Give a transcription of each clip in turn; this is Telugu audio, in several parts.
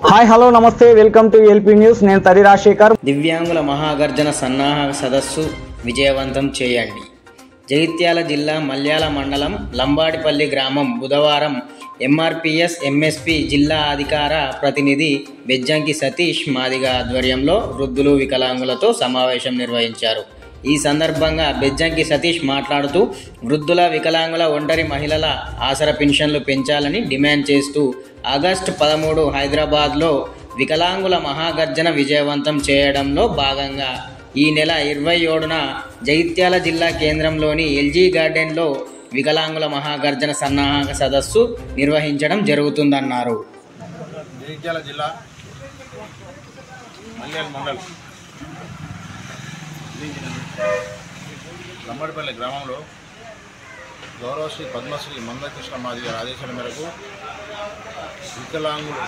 హాయ్ హలో నమస్తే వెల్కమ్ టు ఎల్పీ న్యూస్. నేను తరి రాజశేఖర్. దివ్యాంగుల మహాగర్జన సన్నాహక సదస్సు విజయవంతం చేయండి. జగిత్యాల జిల్లా మల్యాల మండలం లంబాడిపల్లి గ్రామం బుధవారం ఎంఆర్పిఎస్ ఎంఎస్పి జిల్లా అధికార ప్రతినిధి బెజ్జంకి సతీష్ మాదిగ ఆధ్వర్యంలో వృద్ధులు వికలాంగులతో సమావేశం నిర్వహించారు. ఈ సందర్భంగా బెజ్జంకి సతీష్ మాట్లాడుతూ వృద్ధుల వికలాంగుల ఒంటరి మహిళల ఆసరా పెన్షన్లు పెంచాలని డిమాండ్ చేస్తూ ఆగస్టు 13 హైదరాబాద్లో వికలాంగుల మహాగర్జన విజయవంతం చేయడంలో భాగంగా ఈ నెల 27న జగిత్యాల జిల్లా కేంద్రంలోని ఎల్జీ గార్డెన్లో వికలాంగుల మహాగర్జన సన్నాహక సదస్సు నిర్వహించడం జరుగుతుందన్నారు. జగిత్యాల జిల్లా మల్యాల మండల్ లంబాడిపల్లి గ్రామంలో గౌరవశ్రీ పద్మశ్రీ మందకృష్ణ మాదిగ ఆదేశాల మేరకు వికలాంగులు,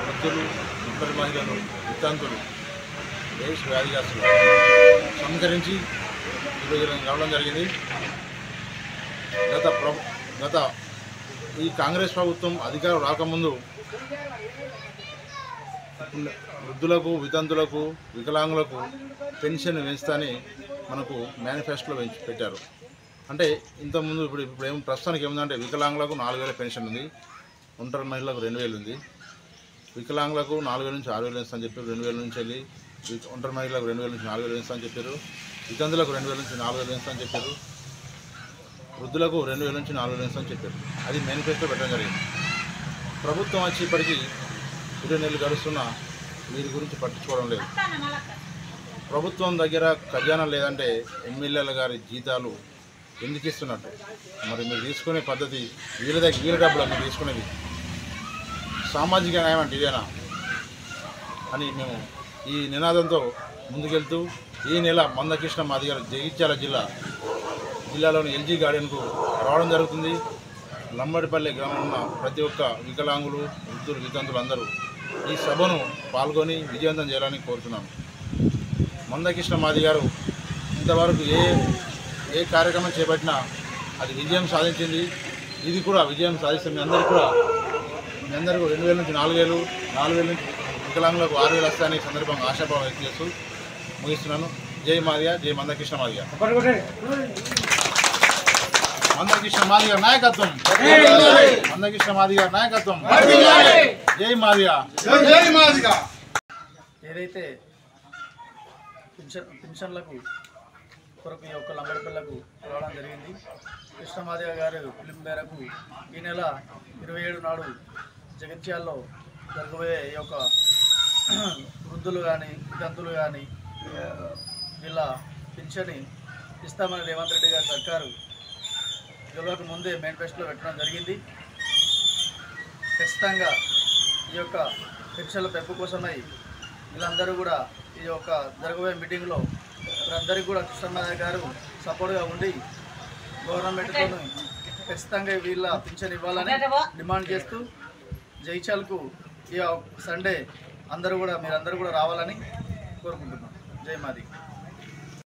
వృద్ధులు, ఇద్దరు మహిళలు, వితంతులు, దేశ వ్యాధిగ్రస్తులు సంకరించి ఈరోజు రావడం జరిగింది. గత ఈ కాంగ్రెస్ ప్రభుత్వం అధికారం రాకముందు వృద్ధులకు, వితంతులకు, వికలాంగులకు పెన్షన్ పెంచుతాని మనకు మేనిఫెస్టోలో పెట్టారు. అంటే ఇంతకుముందు ఇప్పుడు ఏం ప్రస్తుతానికి ఏముందంటే వికలాంగులకు 4,000 పెన్షన్ ఉంది, ఒంటరి మహిళలకు 2,000 ఉంది. వికలాంగులకు 4,000 నుంచి 6,000 ఇస్తా అని చెప్పారు. 2,000 నుంచి వెళ్ళి ఒంటరి మహిళలకు 2,000 నుంచి 4,000 ఇస్తా అని చెప్పారు. వితంతులకు 2,000 నుంచి 4,000 ఇస్తా అని చెప్పారు. వృద్ధులకు 2,000 నుంచి 4,000 ఇస్తా అని చెప్పారు. అది మేనిఫెస్టో పెట్టడం జరిగింది. ప్రభుత్వం వచ్చి ఇప్పటికీ 20 నెలలు గడుస్తున్నా వీరి గురించి పట్టించుకోవడం లేదు. ప్రభుత్వం దగ్గర ఖజానా లేదంటే ఎమ్మెల్యేల గారి జీతాలు ఎందుకు ఇస్తున్నట్టు? మరి మీరు తీసుకునే పద్ధతి వీళ్ళ డబ్బులు మీరు తీసుకునేది సామాజిక న్యాయం అంటే ఇదేనా అని మేము ఈ నినాదంతో ముందుకెళ్తూ ఈ నెల మందకృష్ణ మాదిగ జగిత్యాల జిల్లాలోని ఎల్జీ గార్డెన్కు రావడం జరుగుతుంది. లంబాడిపల్లి గ్రామంలో ఉన్న ప్రతి ఒక్క వికలాంగులు, వృద్ధులు, వితంతులు అందరూ ఈ సభను పాల్గొని విజయవంతం చేయాలని కోరుతున్నాను. మందకృష్ణ మాదిగ గారు ఇంతవరకు ఏ కార్యక్రమం చేపట్టినా అది విజయం సాధించింది. ఇది కూడా విజయం సాధిస్తే మీ అందరికీ 2,000 నుంచి 4,000, 4,000 నుంచి వికలాంగులకు 6,000 వస్తాయని సందర్భంగా ఆశాభావం వ్యక్తం చేస్తూ ముగిస్తున్నాను. జై మాదిగ, జై మందకృష్ణ మాదిగ. మందకృష్ణ మాదిగ నాయకత్వం, మందకృష్ణ మాదిగ నాయకత్వం. జై మాదిగ, జై మాదిగ. ఏదైతే పెన్షన్లకు కొరకు ఈ యొక్క లంబాడిపల్లకు రావడం జరిగింది. కృష్ణ మాదిగ గారి పిలుపు మేరకు ఈ నెల 27 నాడు జగిత్యాల్లో జరగబోయే ఈ యొక్క వృద్ధులు కానీ, వితంతులు కానీ వీళ్ళ పెన్షన్ ఇస్తామని రేవంత్ రెడ్డి గారి సర్కారు గెలవక ముందే మేనిఫెస్టోలో పెట్టడం జరిగింది. ఖచ్చితంగా ఈ యొక్క పెన్షన్ల పెంపు కోసమై వీళ్ళందరూ కూడా ఈ యొక్క జరగబోయే మీటింగ్లో అందరికీ కూడా కృష్ణమాదిగ గారు సపోర్ట్గా ఉండి గవర్నమెంట్తో ఖచ్చితంగా వీళ్ళ పెన్షన్ ఇవ్వాలని డిమాండ్ చేస్తూ జగిత్యాలకు ఈ సండే మీరందరూ కూడా రావాలని కోరుకుంటున్నాం. జై మాదిగ.